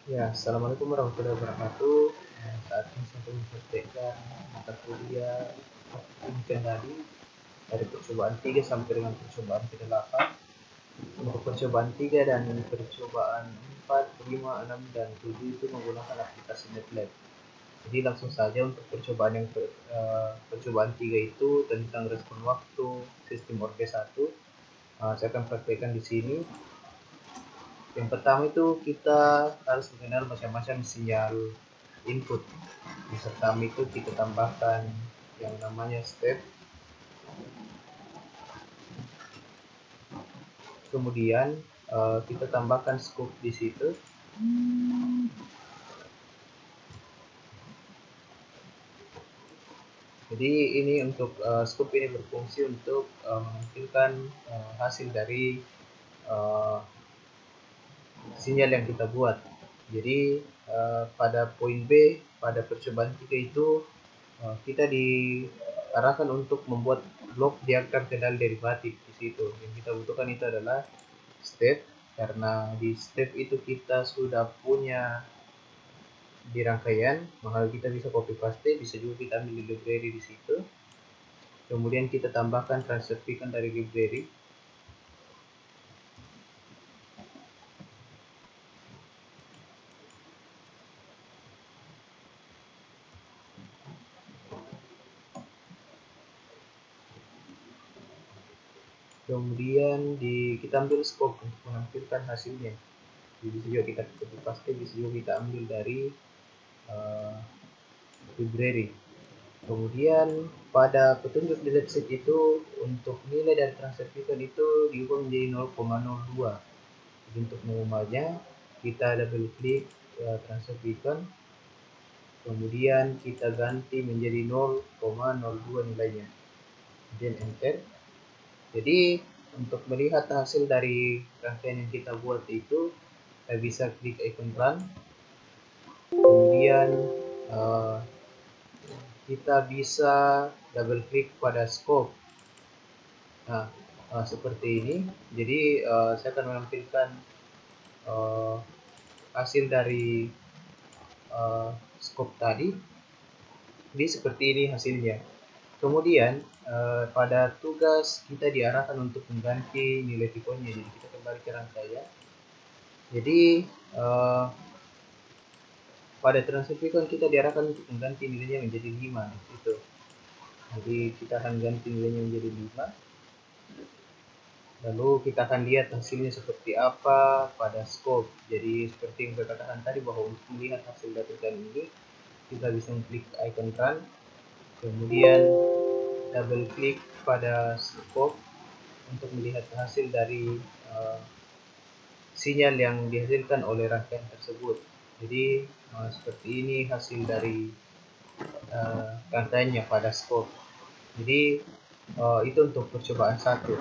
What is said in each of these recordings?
Ya, Assalamualaikum warahmatullahi wabarakatuh. Saat ini saya akan mempraktekkan mata kuliah mungkin tadi dari percobaan 3 sampai dengan percobaan ke-8. Untuk percobaan 3 dan percobaan 4, 5, 6, dan 7 itu menggunakan aplikasi MATLAB. Jadi langsung saja untuk percobaan 3 itu tentang respon waktu sistem Orbe 1. Saya akan praktekkan di sini. Yang pertama itu kita harus mengenal macam-macam sinyal input. Di pertama itu kita tambahkan yang namanya step, kemudian kita tambahkan scope di situ. Jadi ini untuk scope ini berfungsi untuk menampilkan hasil dari uh, sinyal yang kita buat. Jadi pada poin B pada percobaan 3 itu kita diarahkan untuk membuat blok diagram kendali derivatif di situ. Yang kita butuhkan itu adalah step, karena di step itu kita sudah punya di rangkaian, maka kita bisa copy paste, bisa juga kita ambil di library di situ. Kemudian kita tambahkan transfer beacon dari library. Kemudian kita ambil scope untuk menampilkan hasilnya. Jadi bisa juga kita copy paste, bisa juga kita ambil dari uh, library. Kemudian pada petunjuk delete sheet itu untuk nilai dari transfer beacon itu diubah menjadi 0,02. Jadi untuk mengubahnya kita double klik transfer beacon, kemudian kita ganti menjadi 0,02 nilainya, dan enter. Jadi untuk melihat hasil dari rangkaian yang kita buat itu, kita bisa klik icon run, kemudian uh, kita bisa double klik pada scope. Nah, seperti ini. Jadi saya akan menampilkan uh, hasil dari scope tadi. Jadi seperti ini hasilnya. Kemudian pada tugas kita diarahkan untuk mengganti nilai piconya. Jadi kita kembali ke rangkaian. Jadi pada transfer picon kita diarahkan untuk mengganti nilainya menjadi 5 gitu. Jadi kita akan ganti nilainya menjadi 5. Lalu kita akan lihat hasilnya seperti apa pada scope. Jadi seperti yang saya katakan tadi, bahwa untuk melihat hasil datakan ini kita bisa klik icon run, kemudian double klik pada scope untuk melihat hasil dari sinyal yang dihasilkan oleh rangkaian tersebut. Jadi seperti ini hasil dari rangkaiannya pada scope. Jadi itu untuk percobaan 1.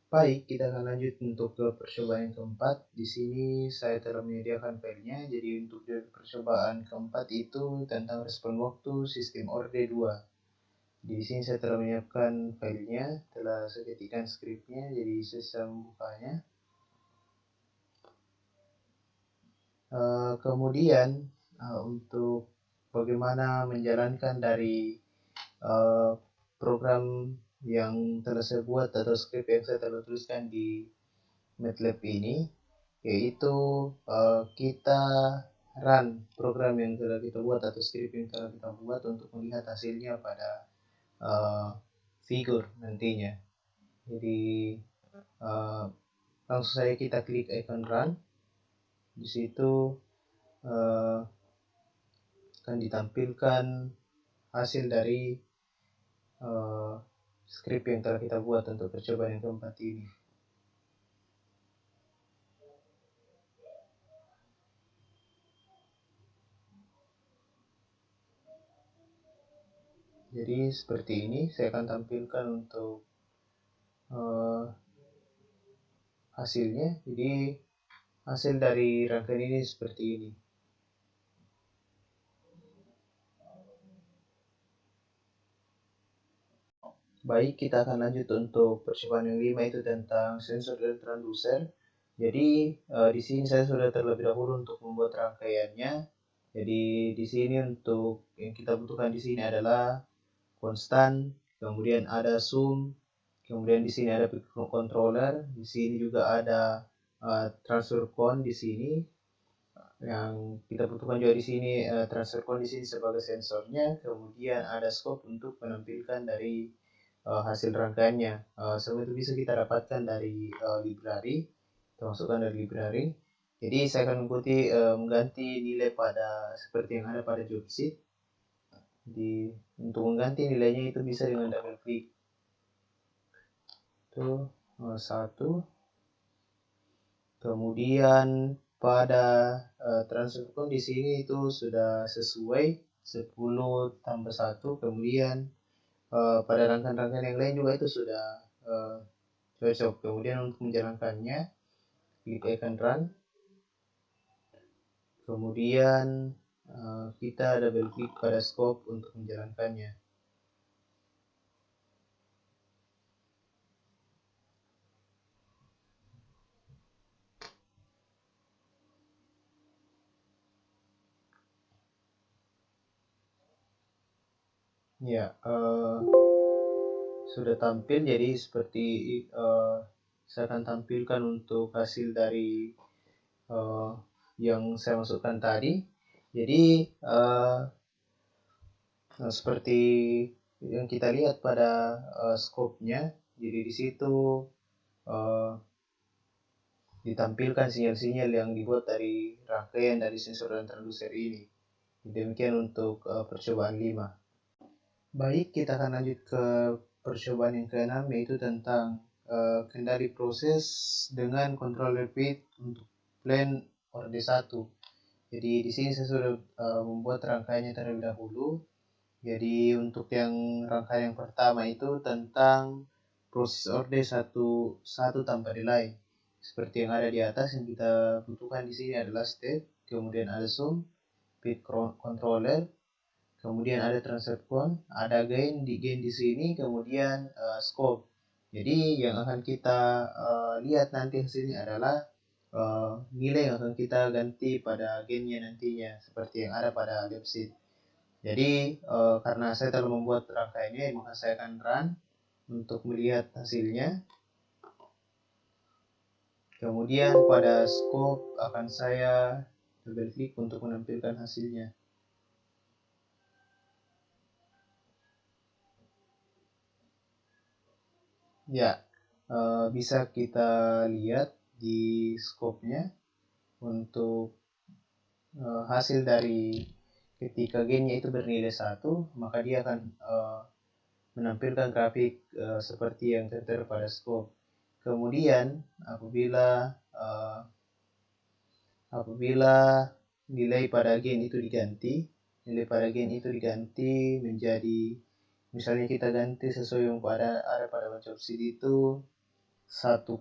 Baik, kita akan lanjut untuk ke percobaan yang keempat. Di sini saya telah menyediakan filenya. Jadi untuk percobaan keempat itu tentang respon waktu sistem Orde 2. Di sini saya telah menyiapkan filenya, telah saya ketikkan skripnya, jadi saya bisa membukanya. Kemudian untuk bagaimana menjalankan dari program yang telah saya buat atau skrip yang saya telah tuliskan di MATLAB ini, yaitu kita run program yang telah kita buat atau skrip yang telah kita buat untuk melihat hasilnya pada figur nantinya. Jadi langsung saja kita klik icon run. Di situ akan ditampilkan hasil dari skrip yang telah kita buat untuk percobaan yang keempat ini. Jadi seperti ini saya akan tampilkan untuk hasilnya. Jadi hasil dari rangkaian ini seperti ini. Baik, kita akan lanjut untuk percobaan yang 5, itu tentang sensor dan transducer. Jadi di sini saya sudah terlebih dahulu untuk membuat rangkaiannya. Jadi di sini untuk yang kita butuhkan di sini adalah konstan, kemudian ada sum, kemudian di sini ada controller, di sini juga ada transfer con di sini. Yang kita butuhkan juga di sini transfer con di sini sebagai sensornya, kemudian ada scope untuk menampilkan dari hasil rangkaiannya. Semua itu bisa kita dapatkan dari library, termasukkan dari library. Jadi saya akan mengganti nilai pada seperti yang ada pada job sheet. Untuk mengganti nilainya itu bisa dengan double klik. Itu satu. Kemudian pada transfer con di sini itu sudah sesuai 10 tambah 1. Kemudian pada rangkaian-rangkaian yang lain juga itu sudah cocok. Kemudian untuk menjalankannya, klik icon run. Kemudian kita double klik pada scope untuk menjalankannya. Ya, sudah tampil. Jadi seperti saya akan tampilkan untuk hasil dari yang saya masukkan tadi. Jadi seperti yang kita lihat pada scope-nya, jadi di situ ditampilkan sinyal-sinyal yang dibuat dari rangkaian dari sensor dan transducer ini. Demikian untuk percobaan 5. Baik, kita akan lanjut ke percobaan yang ke-6, yaitu tentang kendali proses dengan controller repeat untuk plan orde 1. Jadi di sini saya sudah membuat rangkaiannya terlebih dahulu. Jadi untuk yang rangkaian yang pertama itu tentang proses orde satu tanpa delay. Seperti yang ada di atas, yang kita butuhkan di sini adalah step, kemudian ada sum, speed controller, kemudian ada transfer con, ada gain di sini, kemudian scope. Jadi yang akan kita lihat nanti hasilnya adalah nilai yang akan kita ganti pada gainnya nantinya, seperti yang ada pada lab sheet. Jadi karena saya telah membuat rangkaiannya, maka saya akan run untuk melihat hasilnya. Kemudian pada scope akan saya double klik untuk menampilkan hasilnya. Ya, bisa kita lihat di scope-nya untuk hasil dari ketika gainnya itu bernilai 1, maka dia akan menampilkan grafik seperti yang tertera pada scope. Kemudian apabila nilai pada gain itu diganti, menjadi, misalnya kita ganti sesuai yang ada pada job sheet itu 1,5,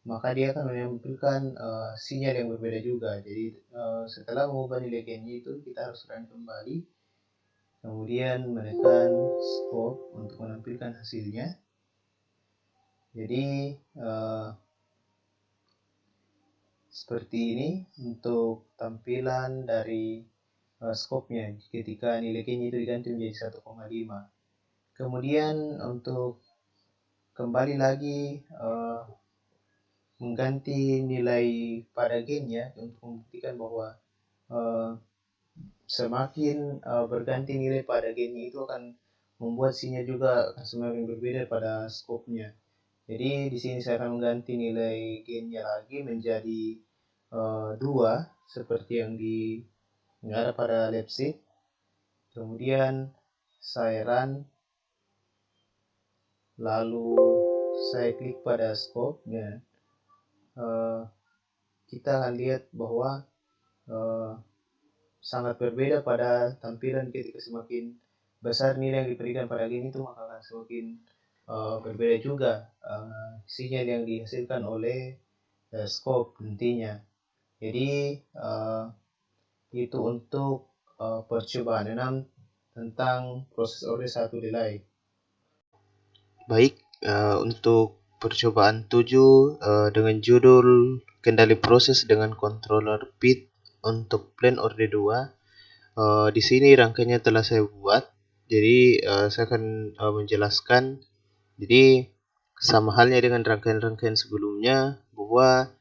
maka dia akan menampilkan sinyal yang berbeda juga. Jadi setelah mengubah nilai gainnya itu, kita harus run kembali, kemudian menekan scope untuk menampilkan hasilnya. Jadi seperti ini untuk tampilan dari scope-nya ketika nilai gainnya itu diganti menjadi 1,5. Kemudian untuk kembali lagi mengganti nilai pada gainnya untuk membuktikan bahwa semakin berganti nilai pada gainnya itu akan membuat sinyal juga akan semakin berbeda pada scope-nya. Jadi di sini saya akan mengganti nilai gainnya lagi menjadi 2 seperti yang ada pada lab sheet. Kemudian saya run, lalu saya klik pada scope, dan kita akan lihat bahwa sangat berbeda pada tampilan ketika semakin besar nilai yang diberikan pada gain itu, maka akan semakin berbeda juga sinyal yang dihasilkan oleh scope nantinya. Jadi itu untuk percobaan 6 tentang proses orde 1 delay. Baik, untuk percobaan 7 dengan judul kendali proses dengan controller PID untuk plan orde 2. Di sini rangkaiannya telah saya buat. Jadi saya akan menjelaskan. Jadi sama halnya dengan rangkaian-rangkaian sebelumnya, bahwa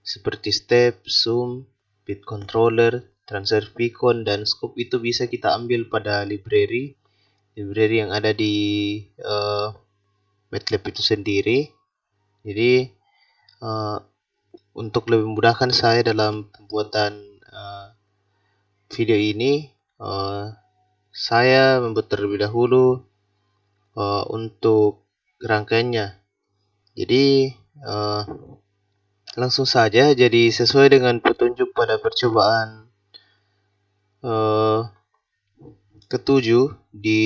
seperti step, zoom, PID controller, transfer beacon, dan scope itu bisa kita ambil pada library yang ada di MATLAB itu sendiri. Jadi untuk lebih memudahkan saya dalam pembuatan video ini, saya membuat terlebih dahulu untuk rangkaiannya. Jadi langsung saja. Jadi sesuai dengan petunjuk pada percobaan ketujuh di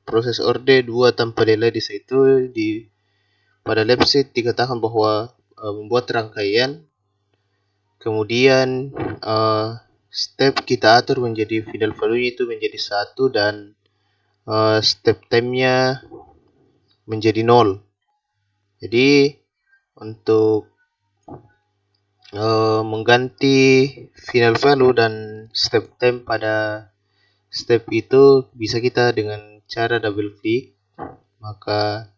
proses orde 2 tanpa delay, di situ pada lab sheet dikatakan bahwa membuat rangkaian, kemudian step kita atur menjadi final value itu menjadi 1, dan step time-nya menjadi 0. Jadi untuk mengganti final value dan step time pada step itu bisa kita dengan cara double klik, maka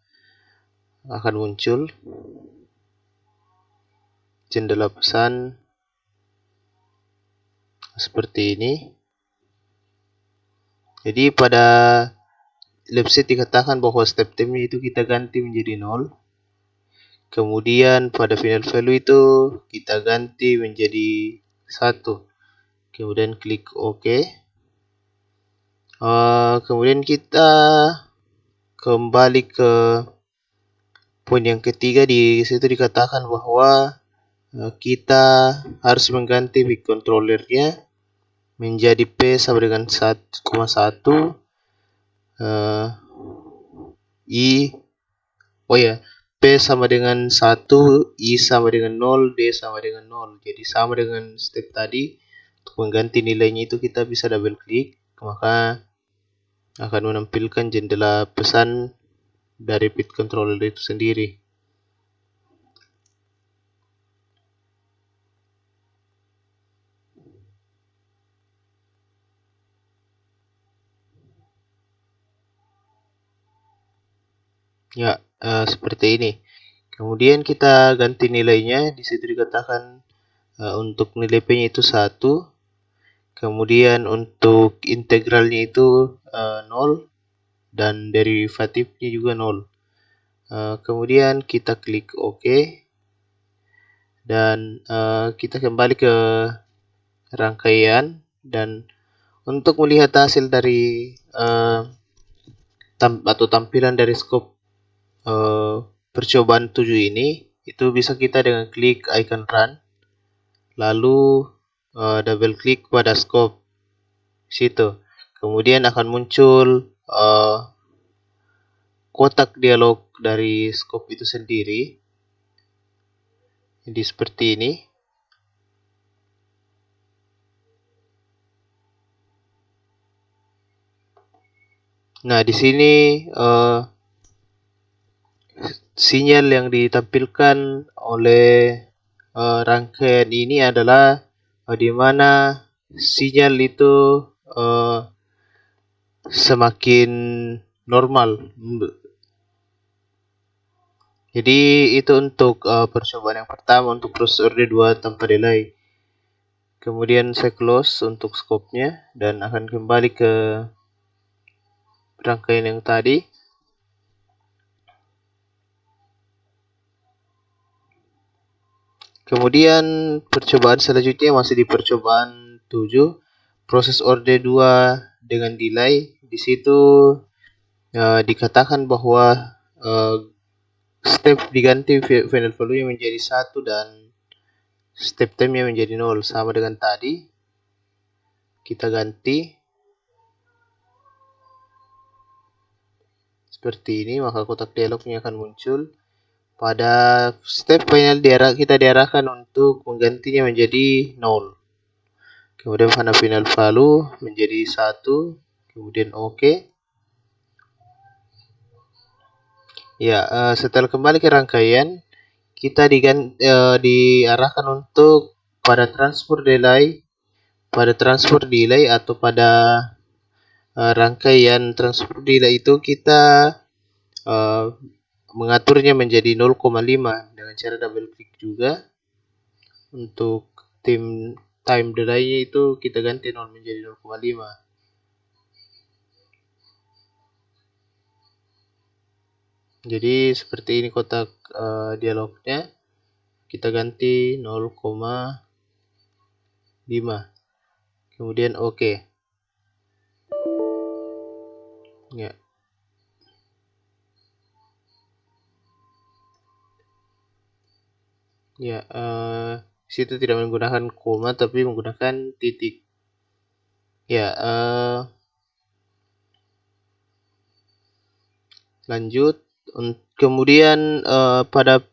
akan muncul jendela pesan seperti ini. Jadi pada lab sheet dikatakan bahwa step time itu kita ganti menjadi 0. Kemudian pada final value itu kita ganti menjadi 1. Kemudian klik OK. Kemudian kita kembali ke poin yang ketiga. Di situ dikatakan bahwa kita harus mengganti bit controllernya menjadi P sama dengan 1,1, P sama dengan 1, I sama dengan 0, D sama dengan 0. Jadi sama dengan step tadi. Untuk mengganti nilainya itu kita bisa double klik, maka akan menampilkan jendela pesan dari PID controller itu sendiri. Ya, seperti ini. Kemudian kita ganti nilainya. Di situ dikatakan untuk nilai P-nya itu 1. Kemudian untuk integralnya itu 0. Dan derivatifnya juga 0. Kemudian kita klik OK. Dan kita kembali ke rangkaian. Dan untuk melihat hasil dari tampilan dari scope percobaan 7 ini, itu bisa kita dengan klik icon run, lalu double klik pada scope situ. Kemudian akan muncul kotak dialog dari scope itu sendiri. Jadi seperti ini. Nah, di sini sinyal yang ditampilkan oleh rangkaian ini adalah di mana sinyal itu semakin normal. Jadi itu untuk percobaan yang pertama untuk proses orde 2 tanpa delay. Kemudian saya close untuk scope-nya dan akan kembali ke rangkaian yang tadi. Kemudian percobaan selanjutnya masih di percobaan 7, proses orde 2 dengan delay. Di situ dikatakan bahwa step diganti final value menjadi 1 dan step time-nya menjadi 0, sama dengan tadi. Kita ganti seperti ini, maka kotak dialognya akan muncul. Pada step final kita diarahkan untuk menggantinya menjadi 0. Kemudian pada final value menjadi 1, kemudian OK. Ya, setelah kembali ke rangkaian, kita diarahkan untuk pada transfer delay atau pada rangkaian transfer delay itu kita uh, mengaturnya menjadi 0,5 dengan cara double klik juga. Untuk time delay-nya itu kita ganti 0 menjadi 0,5. Jadi seperti ini kotak dialognya, kita ganti 0,5, kemudian oke. Ya. Ya, situ tidak menggunakan koma tapi menggunakan titik. Ya, lanjut. Kemudian pada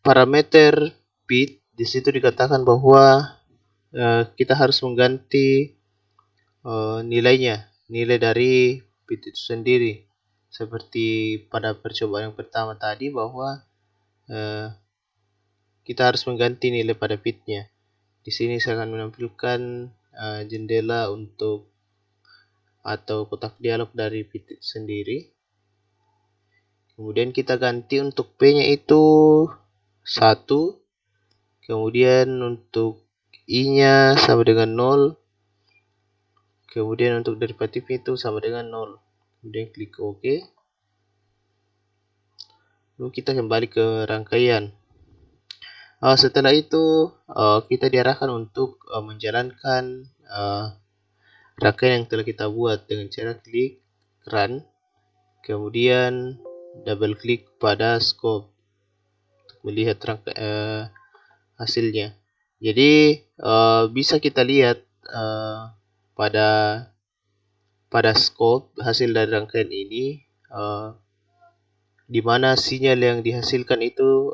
parameter bit di situ dikatakan bahwa kita harus mengganti nilai dari bit itu sendiri. Seperti pada percobaan yang pertama tadi bahwa kita harus mengganti nilai pada bitnya. Di sini saya akan menampilkan jendela atau kotak dialog dari bit itu sendiri. Kemudian kita ganti untuk P-nya itu 1. Kemudian untuk I-nya sama dengan 0. Kemudian untuk derivatifnya itu sama dengan 0. Kemudian klik OK. Lalu kita kembali ke rangkaian. Setelah itu kita diarahkan untuk menjalankan rangkaian yang telah kita buat dengan cara klik Run. Kemudian double klik pada scope untuk melihat hasilnya. Jadi bisa kita lihat pada scope hasil dari rangkaian ini, di mana sinyal yang dihasilkan itu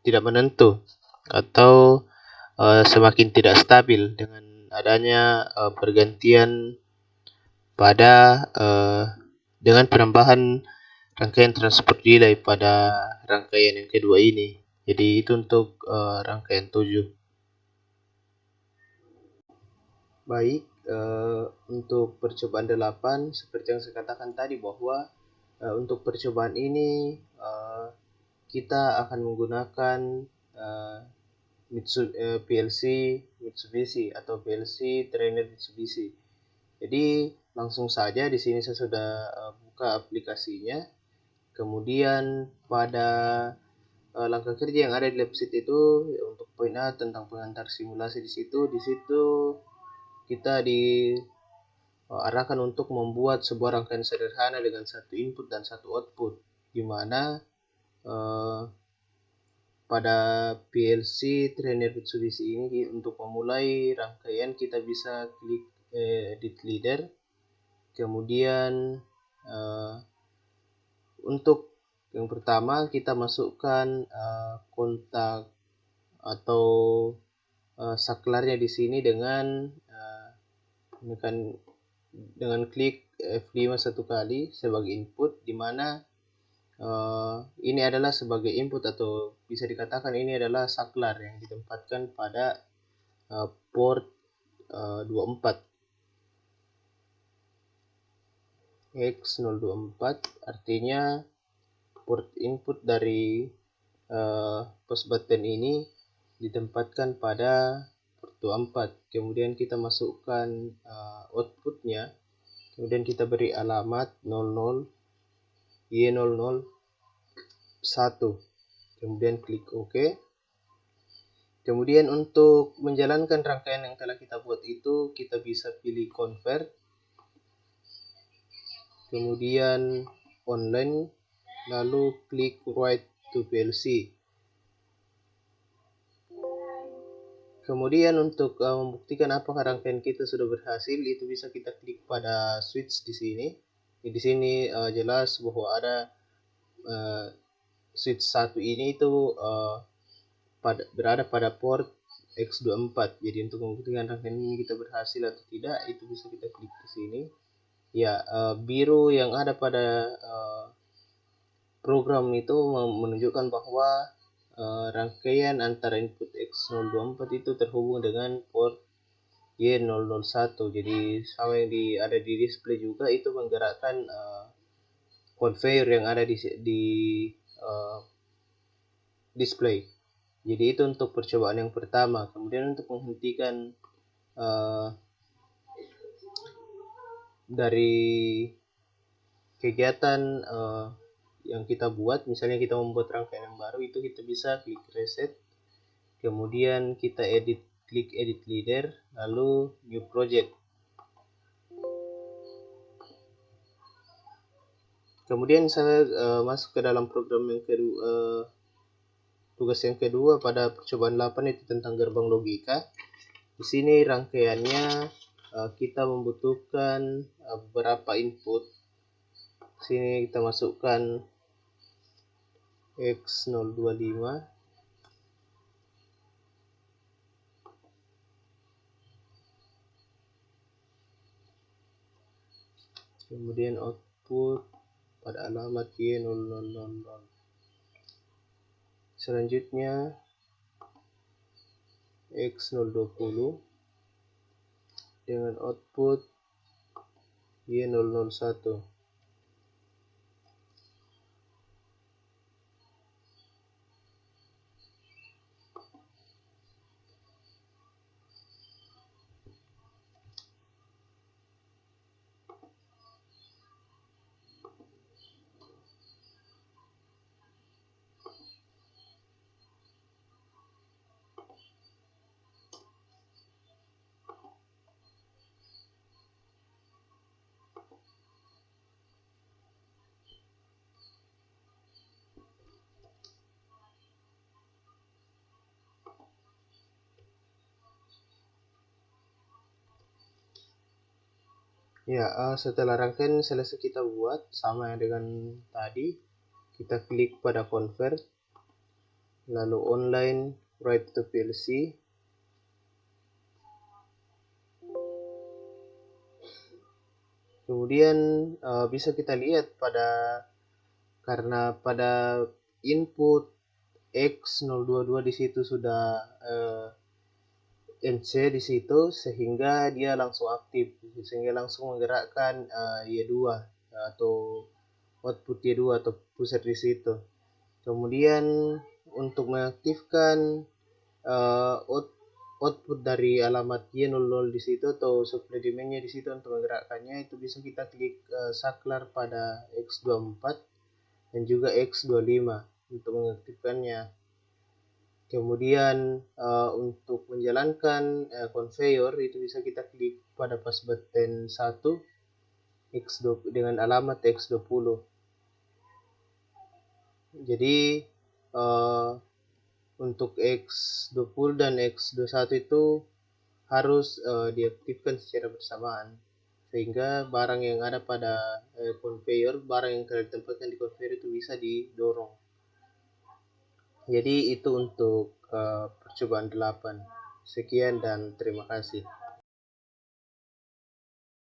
tidak menentu atau semakin tidak stabil dengan adanya pergantian pada dengan penambahan rangkaian transport delay pada rangkaian yang kedua ini. Jadi itu untuk rangkaian 7. Baik, untuk percobaan 8 seperti yang saya katakan tadi bahwa untuk percobaan ini kita akan menggunakan PLC Mitsubishi atau PLC trainer Mitsubishi. Jadi langsung saja di sini saya sudah buka aplikasinya. Kemudian pada langkah kerja yang ada di website itu untuk poin A tentang pengantar simulasi di situ kita diarahkan untuk membuat sebuah rangkaian sederhana dengan satu input dan satu output, di mana pada PLC trainer Mitsubishi ini untuk memulai rangkaian kita bisa klik edit leader. Kemudian untuk yang pertama kita masukkan kontak atau saklarnya di sini dengan klik F5 satu kali sebagai input, di mana ini adalah sebagai input atau bisa dikatakan ini adalah saklar yang ditempatkan pada port 24 X024, artinya port input dari push button ini ditempatkan pada port 24. Kemudian kita masukkan outputnya, kemudian kita beri alamat 00 Y00 1, kemudian klik OK. Kemudian untuk menjalankan rangkaian yang telah kita buat itu kita bisa pilih convert, kemudian online, lalu klik write to PLC. Kemudian untuk membuktikan apakah rangkaian kita sudah berhasil, itu bisa kita klik pada switch di sini. Di sini jelas bahwa ada switch 1 ini itu berada pada port X24. Jadi untuk membuktikan rangkaian ini kita berhasil atau tidak, itu bisa kita klik di sini. Ya, biru yang ada pada program itu menunjukkan bahwa rangkaian antara input X024 itu terhubung dengan port Y001. Jadi sama yang ada di display juga itu menggerakkan conveyor yang ada di display. Jadi itu untuk percobaan yang pertama. Kemudian untuk menghentikan dari kegiatan yang kita buat, misalnya kita membuat rangkaian yang baru, itu kita bisa klik reset, kemudian kita klik edit leader, lalu new project. Kemudian saya masuk ke dalam program yang kedua, tugas yang kedua pada percobaan 8 itu tentang gerbang logika. Di sini rangkaiannya kita membutuhkan beberapa input. Sini kita masukkan X025, kemudian output pada alamat Y0000. Selanjutnya X020 dengan output Y001. Ya, setelah rangkaian selesai kita buat sama dengan tadi, kita klik pada convert, lalu online write to PLC. Kemudian bisa kita lihat karena pada input X022 di situ sudah NC di situ, sehingga dia langsung aktif, sehingga langsung menggerakkan Y2 atau output Y2 atau pusat di situ. Kemudian untuk mengaktifkan output dari alamat Y00 di situ atau subpredimennya di situ untuk menggerakkannya, itu bisa kita klik saklar pada X24 dan juga X25 untuk mengaktifkannya. Kemudian untuk menjalankan conveyor itu bisa kita klik pada pas button 1 dengan alamat X20. Jadi untuk X20 dan X21 itu harus diaktifkan secara bersamaan, sehingga barang yang ada pada conveyor, barang yang telah ditempatkan di conveyor itu bisa didorong. Jadi itu untuk percobaan 8. Sekian dan terima kasih.